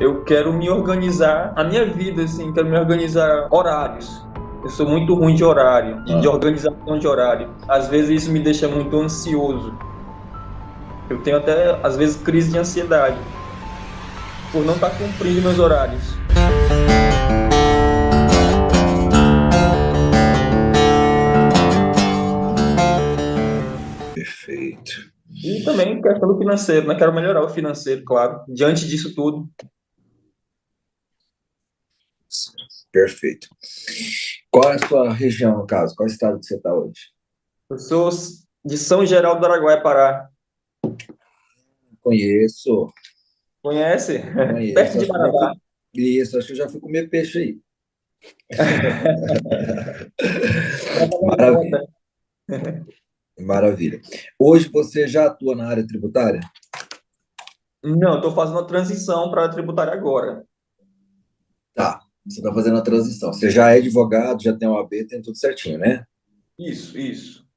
Eu quero me organizar, a minha vida, assim, quero me organizar horários. Eu sou muito ruim de horário, de Ah, organização de horário. Às vezes isso me deixa muito ansioso. Eu tenho até, às vezes, crise de ansiedade por não estar cumprindo meus horários. perfeito. E também questão do financeiro, né? Quero melhorar o financeiro, claro. Diante disso tudo, Perfeito. Qual é a sua região, no caso? Qual estado que você está hoje? eu sou de São Geraldo do Araguaia, Pará. Conheço, Conhece? conheço. Perto de Acho que já fui. Marabá. Isso, acho que já fui comer peixe aí. Já tá na Maravilha, conta. maravilha. Hoje você já atua na área tributária? Não, estou fazendo a transição para a tributária agora. Tá. Você está fazendo a transição. Você já é advogado, já tem o AB, tem tudo certinho, né? Isso, isso.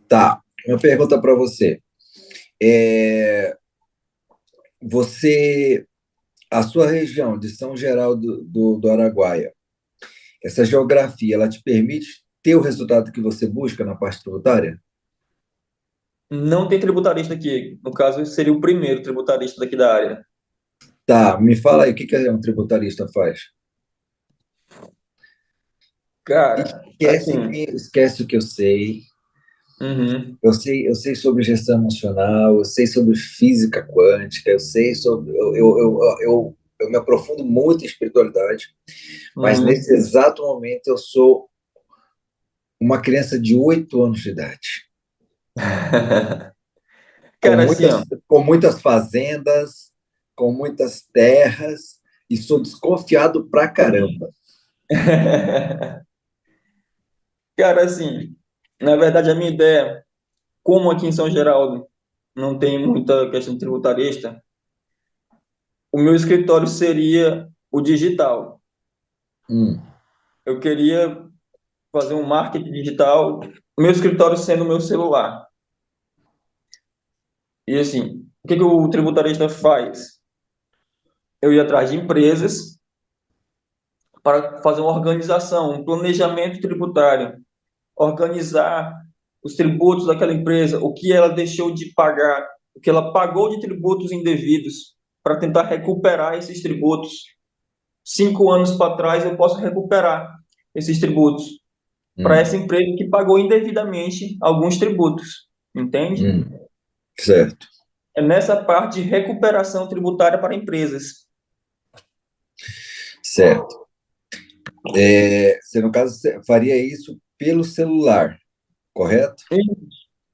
Tá. Uma pergunta para você. É, você, a sua região de São Geraldo do Araguaia, essa geografia, ela te permite ter o resultado que você busca na parte tributária? Não tem tributarista aqui. No caso, seria o primeiro tributarista daqui da área. Tá, me fala aí, o que que um tributarista faz? Cara, Esquece, assim, esquece o que eu sei. uhum, Eu sei sobre gestão emocional, eu sei sobre física quântica, eu sei sobre. Eu me aprofundo muito em espiritualidade, mas uhum. nesse exato momento eu sou uma criança de 8 anos de idade, com Cara, assim, ó. muitas fazendas, com muitas terras, e sou desconfiado pra caramba. Cara, assim, na verdade, a minha ideia, como aqui em São Geraldo não tem muita questão de tributarista, o meu escritório seria o digital. Hum, Eu queria fazer um marketing digital, o meu escritório sendo o meu celular. E assim, o que que o tributarista faz? Eu ia atrás de empresas para fazer uma organização, um planejamento tributário, organizar os tributos daquela empresa, o que ela deixou de pagar, o que ela pagou de tributos indevidos, para tentar recuperar esses tributos. 5 anos para trás eu posso recuperar esses tributos para essa hum, empresa que pagou indevidamente alguns tributos, entende? hum, certo, É nessa parte de recuperação tributária para empresas. certo. Você, no caso, você faria isso pelo celular, correto?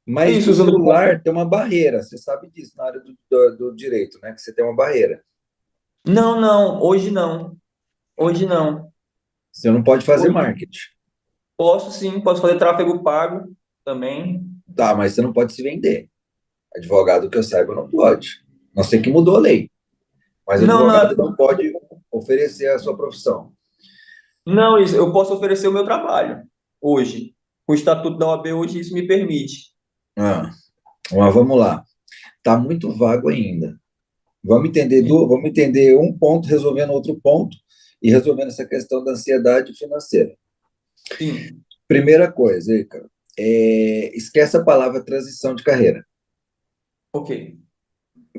Mas Isso, no usando. celular tem uma barreira, você sabe disso na área do direito, né? Que você tem uma barreira. Não, não, hoje não. Hoje não. Você não pode fazer Hoje marketing. posso sim, posso fazer tráfego pago também. Tá, mas você não pode se vender. Advogado que eu saiba não pode. Não sei que mudou a lei, mas Não, não, advogado não pode oferecer a sua profissão. não, isso, eu posso oferecer o meu trabalho hoje. O Estatuto da OAB hoje isso me permite. Ah, mas vamos lá. Tá muito vago ainda. Vamos entender um ponto resolvendo outro ponto e resolvendo essa questão da ansiedade financeira. Sim, Primeira coisa, Ícaro, esquece a palavra transição de carreira, ok.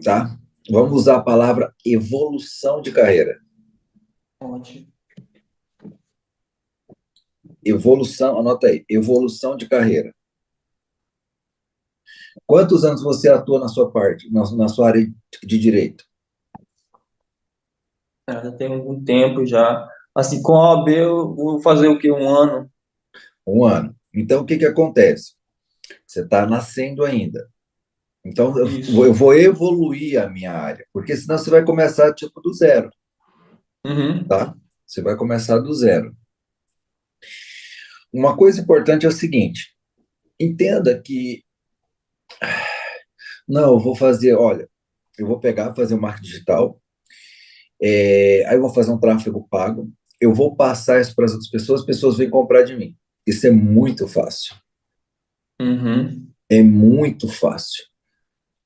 tá? Vamos usar a palavra evolução de carreira. Ótimo. Evolução, anota aí, evolução de carreira. Quantos anos você atua na sua parte, na sua área de direito? Já tem algum tempo já. Assim, com a OAB eu vou fazer o quê? Um ano? 1 ano. Então, o que que acontece? Você está nascendo ainda. Então, eu vou Isso. eu vou evoluir a minha área, porque senão você vai começar tipo do zero, Uhum. tá? Você vai começar do zero. Uma coisa importante é o seguinte: entenda que, não, eu vou fazer, olha, eu vou pegar, fazer o marketing digital, aí eu vou fazer um tráfego pago, eu vou passar isso para as pessoas vêm comprar de mim. Isso é muito fácil. Uhum. É muito fácil.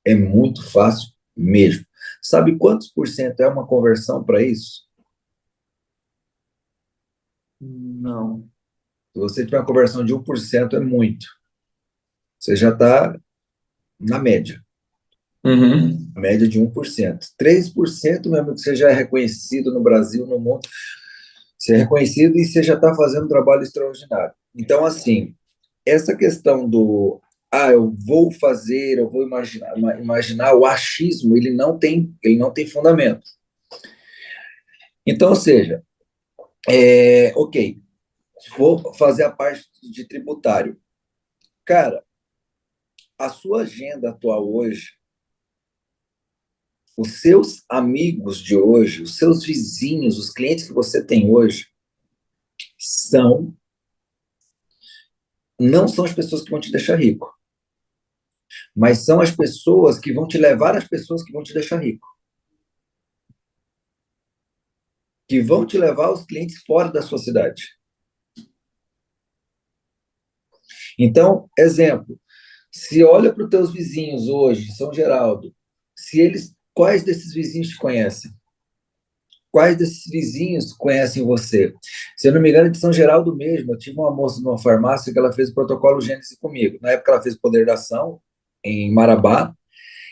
É muito fácil mesmo. Sabe quantos por cento é uma conversão para isso? Não. Se você tiver uma conversão de 1%, é muito. Você já está na média. Uhum. A média de 1%. 3%, meu amigo, você já é reconhecido no Brasil, no mundo. Você é reconhecido e você já está fazendo um trabalho extraordinário. Então, assim, essa questão do eu vou fazer, eu vou imaginar o achismo, ele não tem fundamento. Então, ou seja, ok, vou fazer a parte de tributário. Cara, a sua agenda atual hoje, os seus amigos de hoje, os seus vizinhos, os clientes que você tem hoje, são não são as pessoas que vão te deixar rico, mas são as pessoas que vão te levar às pessoas que vão te deixar rico, que vão te levar aos clientes fora da sua cidade. Então, exemplo, se olha para os teus vizinhos hoje, São Geraldo, quais desses vizinhos te conhecem? Quais desses vizinhos conhecem você? Se eu não me engano, é de São Geraldo mesmo. Eu tive uma moça numa farmácia que ela fez o protocolo Gênese comigo. Na época, ela fez o Poder da Ação, em Marabá,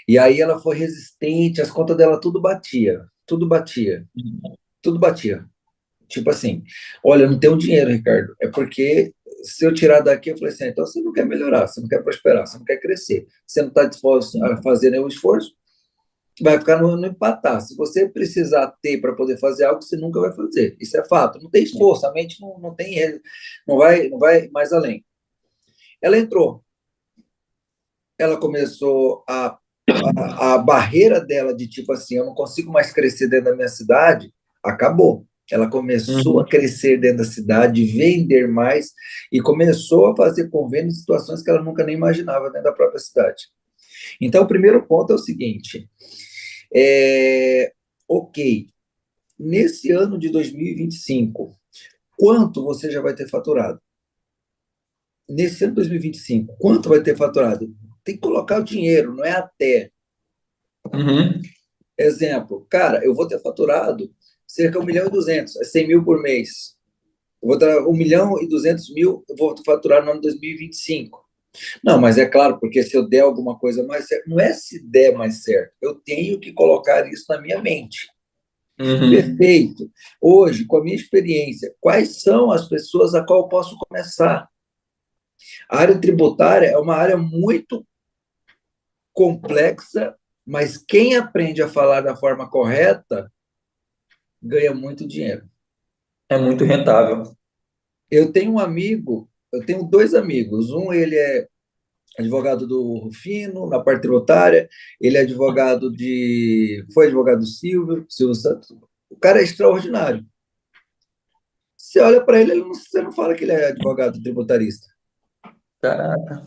e aí ela foi resistente, as contas dela tudo batia, tudo batia, tudo batia. Tipo assim, olha, eu não tenho dinheiro, Ricardo, é porque se eu tirar daqui, eu falei assim, então você não quer melhorar, você não quer prosperar, você não quer crescer, você não está disposto a fazer nenhum esforço, vai ficar no empatar. Se você precisar ter para poder fazer algo, você nunca vai fazer. Isso é fato. Não tem esforço, a mente não tem, não vai mais além. Ela entrou, ela começou a barreira dela de tipo assim, eu não consigo mais crescer dentro da minha cidade, acabou. Ela começou a Uhum. crescer dentro da cidade, vender mais e começou a fazer convênios em situações que ela nunca nem imaginava dentro da própria cidade. Então, o primeiro ponto é o seguinte: é, ok, nesse ano de 2025, quanto você já vai ter faturado? Nesse ano de 2025, quanto vai ter faturado? Tem que colocar o dinheiro, não é até. Uhum. Exemplo, cara, eu vou ter faturado cerca de 1.200.000, é 100 mil por mês. Eu vou ter 1.200.000, eu vou faturar no ano de 2025. Não, mas é claro, porque se eu der alguma coisa mais certa, não é se der mais certo, eu tenho que colocar isso na minha mente. Uhum. Perfeito. Hoje, com a minha experiência, quais são as pessoas a qual eu posso começar? A área tributária é uma área muito complexa, mas quem aprende a falar da forma correta ganha muito dinheiro. É muito rentável. Eu tenho dois amigos. Um, ele é advogado do Rufino, na parte tributária, ele é foi advogado do Silvio Santos. O cara é extraordinário. Você olha para ele, você não fala que ele é advogado tributarista. Caraca.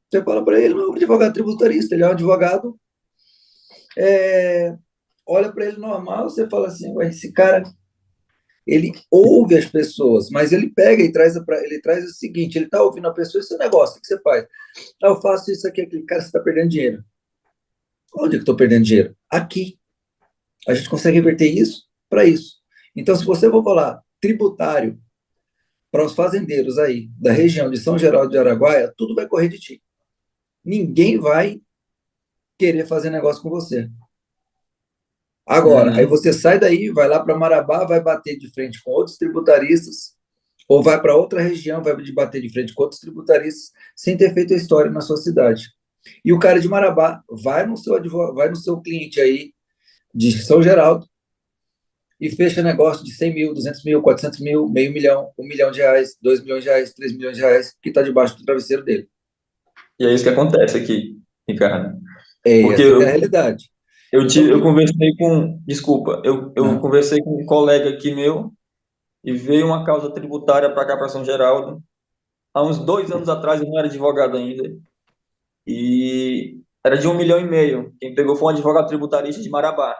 Você fala para ele, não é um advogado tributarista, ele é um advogado. é, Olha para ele normal, você fala assim, ué, esse cara, ele ouve as pessoas, mas ele pega e ele traz o seguinte, ele está ouvindo a pessoa, esse negócio, o que você faz? Eu faço isso aqui, aquele cara, você está perdendo dinheiro. Onde é que eu estou perdendo dinheiro? Aqui. A gente consegue reverter isso para isso. Então, se você for falar tributário para os fazendeiros aí da região de São Geraldo de Araguaia, tudo vai correr de ti. Ninguém vai querer fazer negócio com você. Agora, aí Uhum. você sai daí, vai lá para Marabá, vai bater de frente com outros tributaristas, ou vai para outra região, vai bater de frente com outros tributaristas, sem ter feito a história na sua cidade. E o cara de Marabá vai no seu cliente aí de São Geraldo e fecha negócio de 100 mil, 200 mil, 400 mil, meio milhão, 1 milhão de reais, 2 milhões de reais, 3 milhões de reais, que está debaixo do travesseiro dele. E é isso que acontece aqui, Ricardo. É Porque essa que é a realidade. Então, eu conversei com, desculpa, eu ah, conversei com um colega aqui meu e veio uma causa tributária para cá, para São Geraldo. Há uns 2 anos atrás, eu não era advogado ainda. E era de 1,5 milhão. Quem pegou foi um advogado tributarista de Marabá.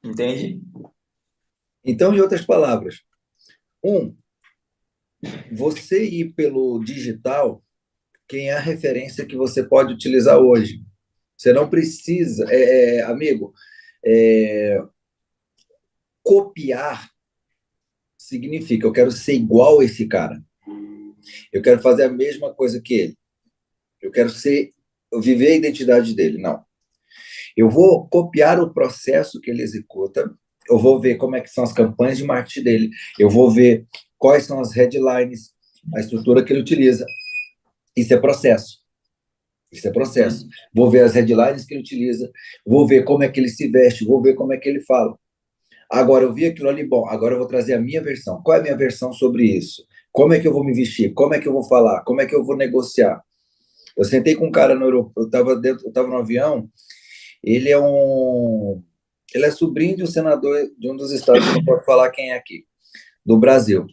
Entende? então, em outras palavras, um, você ir pelo digital, quem é a referência que você pode utilizar hoje? Você não precisa, amigo, é, copiar significa eu quero ser igual a esse cara. Eu quero fazer a mesma coisa que ele. Eu quero viver a identidade dele. Não. Eu vou copiar o processo que ele executa, eu vou ver como é que são as campanhas de marketing dele, eu vou ver quais são as headlines, a estrutura que ele utiliza. Isso é processo. Isso é processo. Uhum. Vou ver as headlines que ele utiliza, vou ver como é que ele se veste, vou ver como é que ele fala. Agora, eu vi aquilo ali, bom, agora eu vou trazer a minha versão. Qual é a minha versão sobre isso? Como é que eu vou me vestir? Como é que eu vou falar? Como é que eu vou negociar? Eu sentei com um cara no aeroporto, eu estava no avião, ele é um ele é sobrinho de um senador de um dos estados, que eu não posso falar quem é aqui, do Brasil.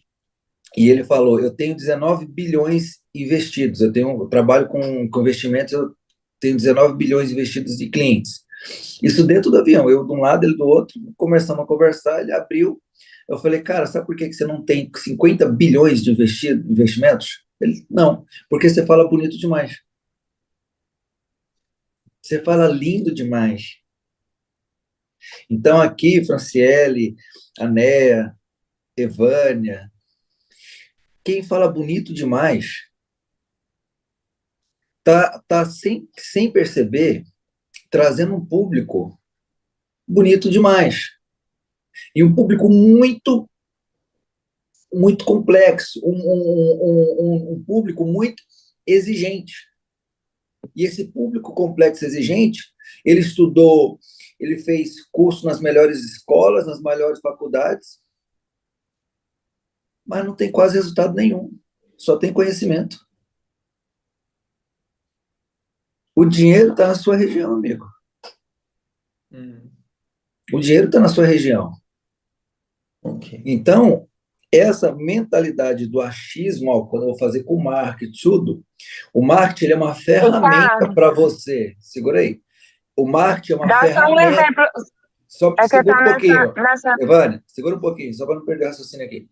E ele falou: eu tenho 19 bilhões investidos, eu trabalho com investimentos, eu tenho 19 bilhões investidos de clientes. Isso dentro do avião, eu de um lado, ele do outro, começando a conversar, ele abriu. Eu falei: cara, sabe por que você não tem 50 bilhões de investimentos? Ele: não, porque você fala bonito demais. Você fala lindo demais. Então, aqui, Franciele, Anéa, Evânia, quem fala bonito demais tá sem perceber, trazendo um público bonito demais. E um público muito, muito complexo, um público muito exigente. E esse público complexo e exigente, ele estudou, ele fez curso nas melhores escolas, nas melhores faculdades, mas não tem quase resultado nenhum. Só tem conhecimento. O dinheiro está na sua região, amigo. Uhum. O dinheiro está na sua região. Ok. Então, essa mentalidade do achismo, ó, quando eu vou fazer com o marketing, tudo, o marketing ele é uma Eita, ferramenta para você. Segura aí. O marketing é uma dá só um ferramenta. exemplo. Só É que segura tá um nessa, pouquinho. nessa. Evânia, segura um pouquinho, só para não perder o raciocínio aqui.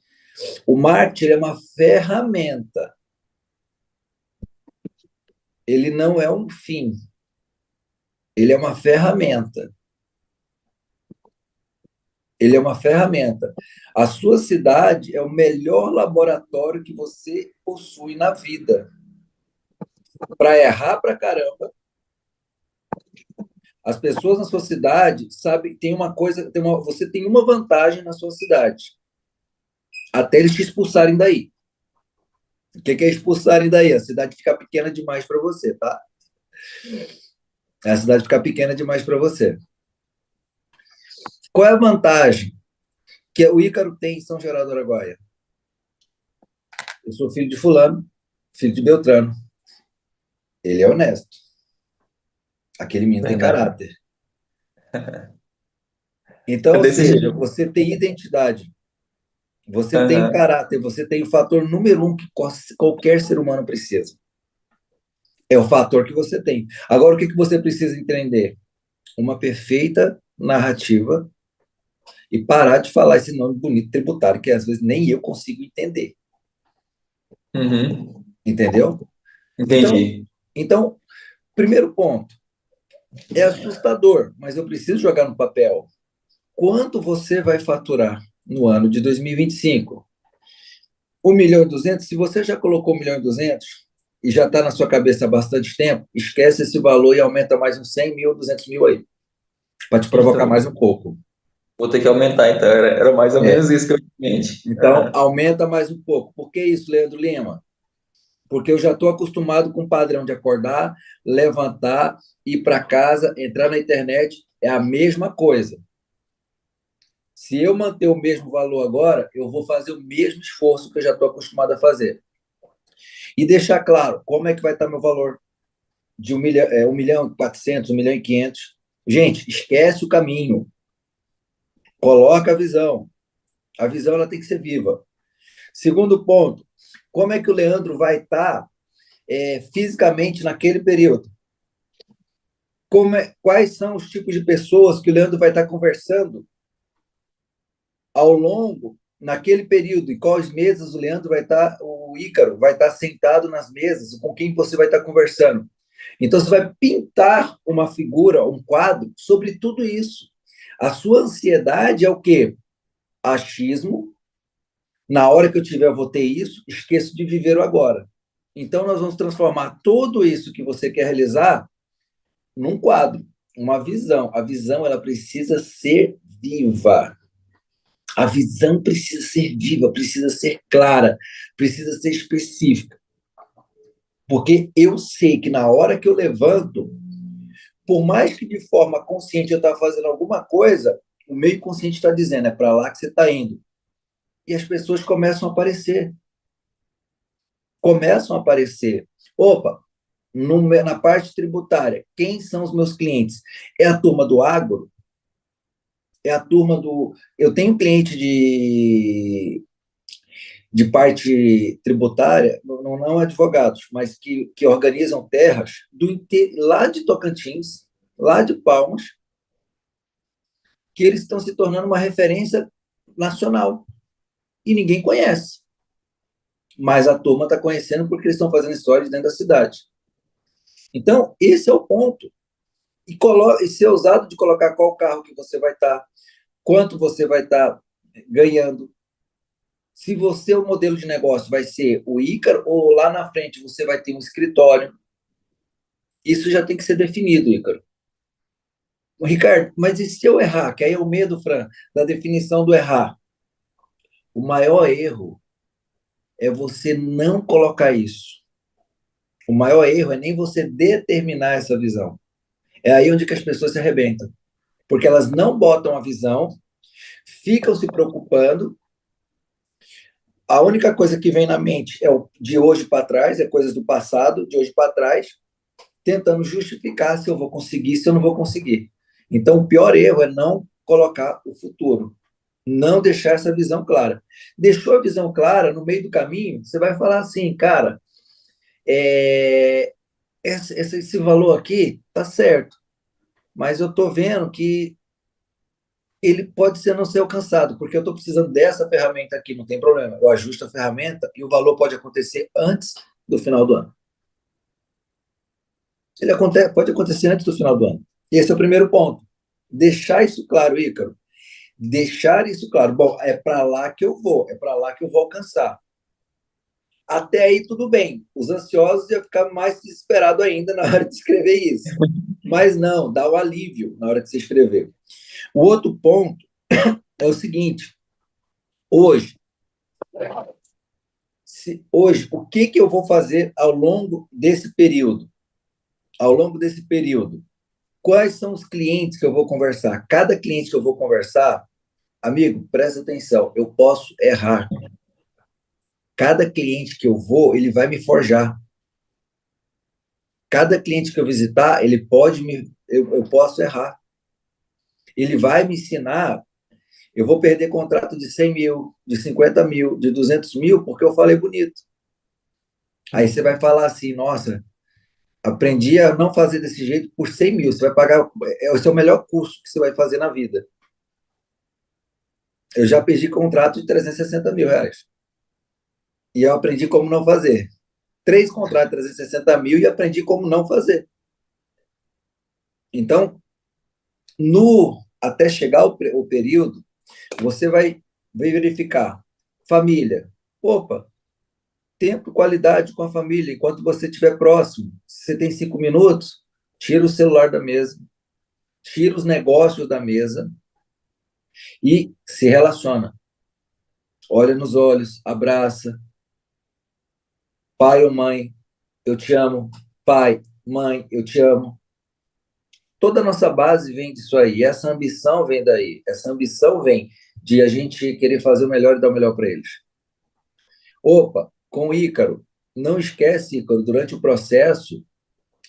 O marketing ele é uma ferramenta. Ele não é um fim. Ele é uma ferramenta. Ele é uma ferramenta. A sua cidade é o melhor laboratório que você possui na vida. Para errar pra caramba. As pessoas na sua cidade sabem, tem uma coisa, você tem uma vantagem na sua cidade, até eles te expulsarem daí. O que é expulsarem daí? A cidade ficar pequena demais para você, tá? A cidade ficar pequena demais para você. Qual é a vantagem que o Ícaro tem em São Geraldo do Araguaia? Eu sou filho de fulano, filho de Beltrano. Ele é honesto. Aquele menino tem Verdade. caráter. Então, É ou desse seja, jeito. você tem identidade, você tem Aham. caráter, você tem o fator número um que qualquer ser humano precisa. É o fator que você tem. Agora, o que você precisa entender? Uma perfeita narrativa e parar de falar esse nome bonito tributário, que às vezes nem eu consigo entender. Uhum. Entendeu? Então, Entendi. então, primeiro ponto, é assustador, mas eu preciso jogar no papel. Quanto você vai faturar no ano de 2025? 1.200.000, se você já colocou 1.200.000 e já está na sua cabeça há bastante tempo, esquece esse valor e aumenta mais uns 100.000, 200.000 aí, para te provocar Então, mais um pouco. vou ter que aumentar, então. Era mais ou É. menos isso que eu tinha em mente. Então, Aham. aumenta mais um pouco. Por que isso, Leandro Lima? Porque eu já estou acostumado com o padrão de acordar, levantar, ir para casa, entrar na internet, é a mesma coisa. Se eu manter o mesmo valor agora, eu vou fazer o mesmo esforço que eu já estou acostumado a fazer. E deixar claro como é que vai estar meu valor de 1.400.000, 1.500.000. Gente, esquece o caminho. Coloca a visão. A visão ela tem que ser viva. Segundo ponto, como é que o Leandro vai estar fisicamente naquele período? Quais são os tipos de pessoas que o Leandro vai estar conversando ao longo naquele período? E quais mesas o Leandro vai estar, o Ícaro vai estar sentado nas mesas, com quem você vai estar conversando? Então, você vai pintar uma figura, um quadro sobre tudo isso. A sua ansiedade é o quê? Achismo. Na hora que eu tiver, eu vou ter isso, esqueço de viver o agora. Então, nós vamos transformar tudo isso que você quer realizar num quadro, uma visão. A visão, ela precisa ser viva. A visão precisa ser viva, precisa ser clara, precisa ser específica. Porque eu sei que na hora que eu levanto, por mais que de forma consciente eu estou fazendo alguma coisa, o meio inconsciente está dizendo, é para lá que você está indo. E as pessoas começam a aparecer. Começam a aparecer. Opa, na parte tributária, quem são os meus clientes? É a turma do agro? É a turma do. Eu tenho cliente de parte tributária, não advogados, mas que organizam terras lá de Tocantins, lá de Palmas, que eles estão se tornando uma referência nacional. E ninguém conhece. Mas a turma está conhecendo porque eles estão fazendo histórias dentro da cidade. Então, esse é o ponto. E ser ousado de colocar qual carro que você vai estar, quanto você vai estar ganhando. Se você, o modelo de negócio vai ser o Ícaro, ou lá na frente você vai ter um escritório. Isso já tem que ser definido, Ícaro. Ricardo, mas e se eu errar? Que aí é o medo, Fran, da definição do errar. O maior erro é você não colocar isso. O maior erro é nem você determinar essa visão. É aí onde que as pessoas se arrebentam. Porque elas não botam a visão, ficam se preocupando. A única coisa que vem na mente é o de hoje para trás, é coisas do passado, de hoje para trás, tentando justificar se eu vou conseguir, se eu não vou conseguir. Então, o pior erro é não colocar o futuro, não deixar essa visão clara. Deixou a visão clara, no meio do caminho, você vai falar assim, cara, esse valor aqui tá certo, mas eu estou vendo que ele pode ser não ser alcançado, porque eu estou precisando dessa ferramenta aqui, não tem problema. Eu ajusto a ferramenta e o valor pode acontecer antes do final do ano. Pode acontecer antes do final do ano. E esse é o primeiro ponto. Deixar isso claro, Ícaro. Deixar isso claro. Bom, é para lá que eu vou, é para lá que eu vou alcançar. Até aí tudo bem. Os ansiosos iam ficar mais desesperados ainda na hora de escrever isso. Mas não, dá o alívio na hora de você escrever. O outro ponto é o seguinte: hoje, hoje, o que que eu vou fazer ao longo desse período? Ao longo desse período, quais são os clientes que eu vou conversar? Cada cliente que eu vou conversar, amigo, presta atenção, eu posso errar. Cada cliente que eu vou, ele vai me forjar. Cada cliente que eu visitar, ele pode eu posso errar. Ele vai me ensinar. Eu vou perder contrato de 100 mil, de 50 mil, de 200 mil, porque eu falei bonito. Aí você vai falar assim, nossa, aprendi a não fazer desse jeito por 100 mil. Você vai pagar, esse é o melhor curso que você vai fazer na vida. Eu já perdi contrato de 360 mil reais. E eu aprendi como não fazer. 3 contratos de 360 mil e aprendi como não fazer. Então, até chegar o período, você vai verificar família. Opa, tempo, qualidade com a família, enquanto você estiver próximo. Se você tem 5 minutos, tira o celular da mesa, tira os negócios da mesa e se relaciona. Olha nos olhos, abraça. Pai ou mãe, eu te amo. Pai, mãe, eu te amo. Toda a nossa base vem disso aí. Essa ambição vem daí. Essa ambição vem de a gente querer fazer o melhor e dar o melhor para eles. Opa, com o Ícaro, não esquece, Ícaro, durante o processo,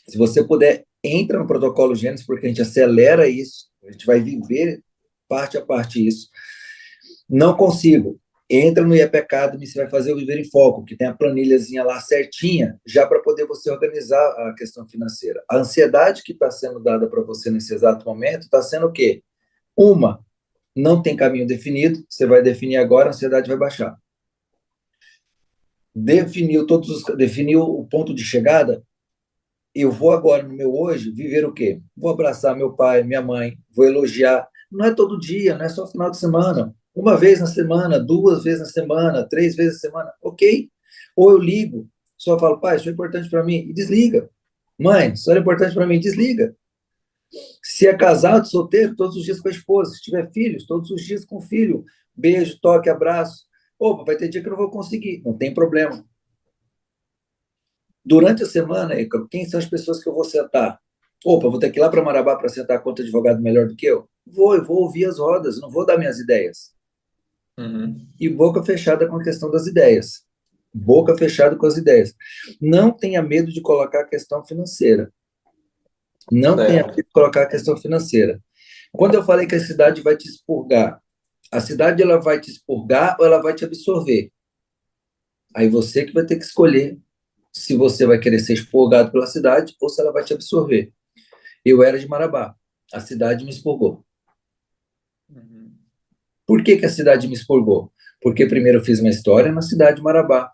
se você puder, entra no protocolo Gênesis, porque a gente acelera isso, a gente vai viver parte a parte isso. Não consigo. Entra no IEP Academy, você vai fazer o Viver em Foco, que tem a planilhazinha lá certinha, já para poder você organizar a questão financeira. A ansiedade que está sendo dada para você nesse exato momento está sendo o quê? Uma, não tem caminho definido, você vai definir agora, a ansiedade vai baixar. Definiu o ponto de chegada, Eu vou agora, no meu hoje, viver o quê? Vou abraçar meu pai, minha mãe, vou elogiar. Não é todo dia, não é só final de semana. Uma vez na semana, duas vezes na semana, três vezes na semana, ok. Ou eu ligo, só falo, pai, isso é importante para mim, e desliga. Mãe, isso é importante para mim, desliga. Se é casado, solteiro, todos os dias com a esposa. Se tiver filhos, todos os dias com o filho. Beijo, toque, abraço. Opa, vai ter dia que eu não vou conseguir, não tem problema. Durante a semana, Ícaro, quem são as pessoas que eu vou sentar? Opa, vou ter que ir lá para Marabá para sentar com outro advogado melhor do que eu? Eu vou ouvir as rodas, não vou dar minhas ideias. Uhum. E boca fechada com a questão das ideias. Boca fechada com as ideias. Não tenha medo de colocar a questão financeira. Não tenha medo Certo. de colocar a questão financeira. Quando eu falei que a cidade vai te expurgar, a cidade ela vai te expurgar ou ela vai te absorver? Aí você que vai ter que escolher se você vai querer ser expurgado pela cidade ou se ela vai te absorver. Eu era de Marabá. A cidade me expurgou. Uhum. Por que que a cidade me expurgou? Porque primeiro eu fiz uma história na cidade de Marabá.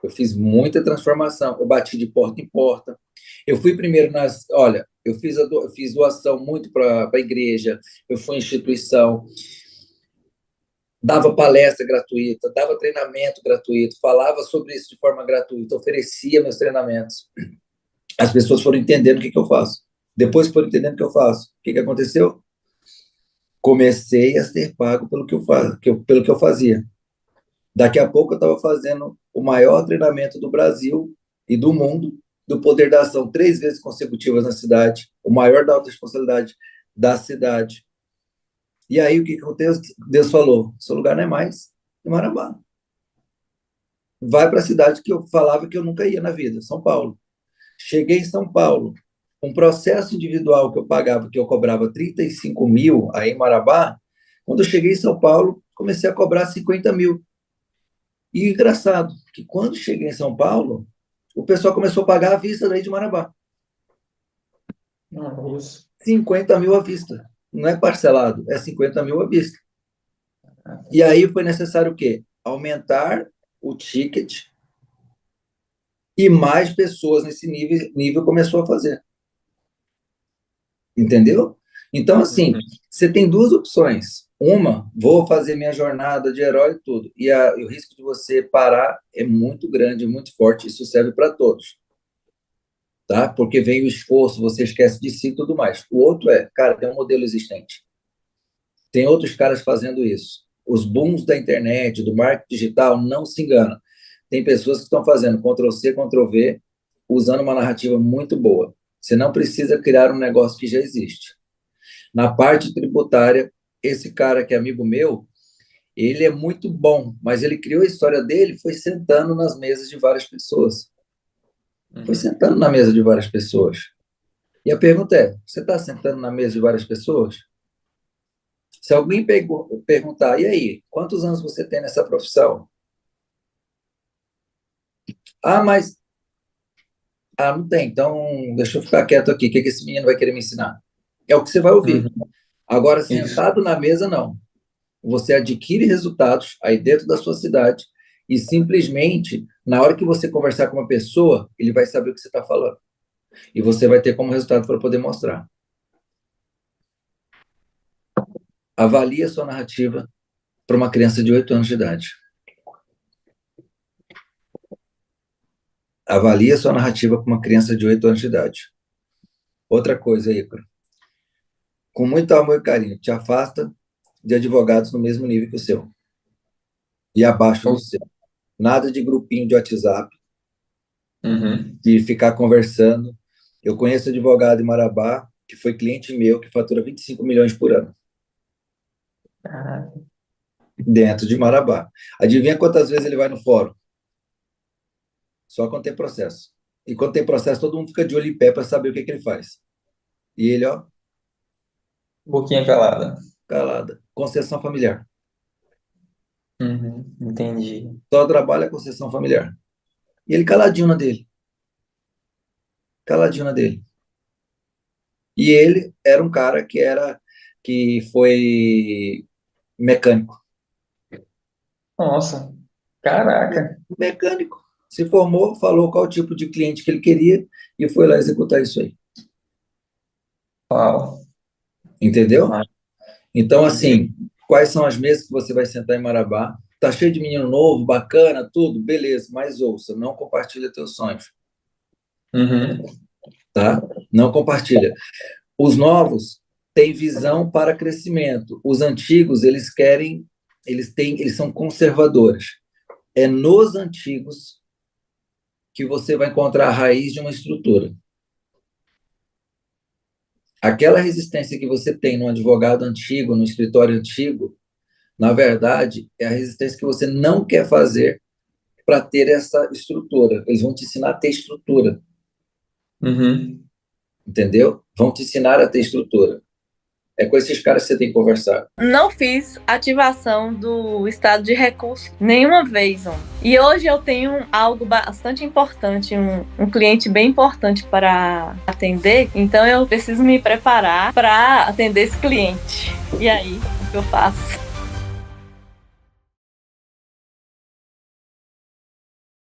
Eu fiz muita transformação. Eu bati de porta em porta. Eu fui primeiro nas. Olha, eu fiz doação muito para a igreja. Eu fui em instituição. Dava palestra gratuita, dava treinamento gratuito, falava sobre isso de forma gratuita, oferecia meus treinamentos. As pessoas foram entendendo o que, que eu faço. Depois que foram entendendo o que eu faço, o que, que aconteceu? Comecei a ser pago pelo que eu, pelo que eu fazia. Daqui a pouco eu estava fazendo o maior treinamento do Brasil e do mundo do poder da ação 3 vezes consecutivas na cidade, o maior da alta responsabilidade da cidade. E aí o que Deus falou? Seu lugar não é mais em Marabá. Vai para a cidade que eu falava que eu nunca ia na vida, São Paulo. Cheguei em São Paulo, um processo individual que eu pagava, que eu cobrava 35 mil aí em Marabá. Quando eu cheguei em São Paulo, comecei a cobrar 50 mil. E engraçado, que quando cheguei em São Paulo, o pessoal começou a pagar à vista daí de Marabá. Não, é isso. 50 mil à vista. Não é parcelado, é 50 mil à vista. E aí foi necessário o quê? Aumentar o ticket e mais pessoas nesse nível começou a fazer. Entendeu? Então, assim, Uhum. você tem duas opções. Uma, vou fazer minha jornada de herói e tudo. E o risco de você parar é muito grande, muito forte. Isso serve para todos, tá? Porque vem o esforço, você esquece de si e tudo mais. O outro é, cara, tem um modelo existente. Tem outros caras fazendo isso. Os booms da internet, do marketing digital, não se engana. Tem pessoas que estão fazendo Ctrl+C, Ctrl+V, usando uma narrativa muito boa. Você não precisa criar um negócio que já existe. Na parte tributária, esse cara que é amigo meu, ele é muito bom, mas ele criou a história dele, foi sentando nas mesas de várias pessoas. Foi Uhum. sentando na mesa de várias pessoas. E a pergunta é: você está sentando na mesa de várias pessoas? Se alguém perguntar, e aí, quantos anos você tem nessa profissão? Ah, mas. Ah, não tem, então deixa eu ficar quieto aqui. O que que esse menino vai querer me ensinar? É o que você vai ouvir. Uhum. Agora, Isso. sentado na mesa, não. Você adquire resultados aí dentro da sua cidade e simplesmente, na hora que você conversar com uma pessoa, ele vai saber o que você está falando. E você vai ter como resultado para poder mostrar. Avalie a sua narrativa para uma criança de 8 anos de idade. Avalie a sua narrativa para uma criança de 8 anos de idade. Outra coisa, Ícaro, com muito amor e carinho, te afasta de advogados no mesmo nível que o seu e abaixo do seu. Nada de grupinho de WhatsApp, Uhum. de ficar conversando. Eu conheço advogado em Marabá, que foi cliente meu, que fatura 25 milhões por ano, Caraca. dentro de Marabá. Adivinha quantas vezes ele vai no fórum? Só quando tem processo. E quando tem processo, todo mundo fica de olho em pé para saber o que, que ele faz. E ele, ó, Boquinha calada. calada. Concessão familiar. Uhum. Entendi. Só trabalha concessão familiar. E ele caladinho na dele. Caladinho na dele. E ele era um cara que foi mecânico. Nossa. Caraca. Mecânico. Se formou, falou qual tipo de cliente que ele queria e foi lá executar isso aí. Uau. Entendeu? Ah, Então, entendi. assim, quais são as mesas que você vai sentar em Marabá? Tá cheio de menino novo, bacana, tudo, beleza, mas ouça, não compartilha teus sonhos, Uhum. tá? Não compartilha. Os novos têm visão para crescimento. Os antigos, eles são conservadores. É nos antigos que você vai encontrar a raiz de uma estrutura. Aquela resistência que você tem no advogado antigo, no escritório antigo, na verdade, é a resistência que você não quer fazer para ter essa estrutura. Eles vão te ensinar a ter estrutura, Uhum. entendeu? Vão te ensinar a ter estrutura. É com esses caras que você tem que conversar. Não fiz ativação do estado de recurso nenhuma vez, homem. E hoje eu tenho algo bastante importante, um cliente bem importante para atender, então eu preciso me preparar para atender esse cliente. E aí, o que eu faço?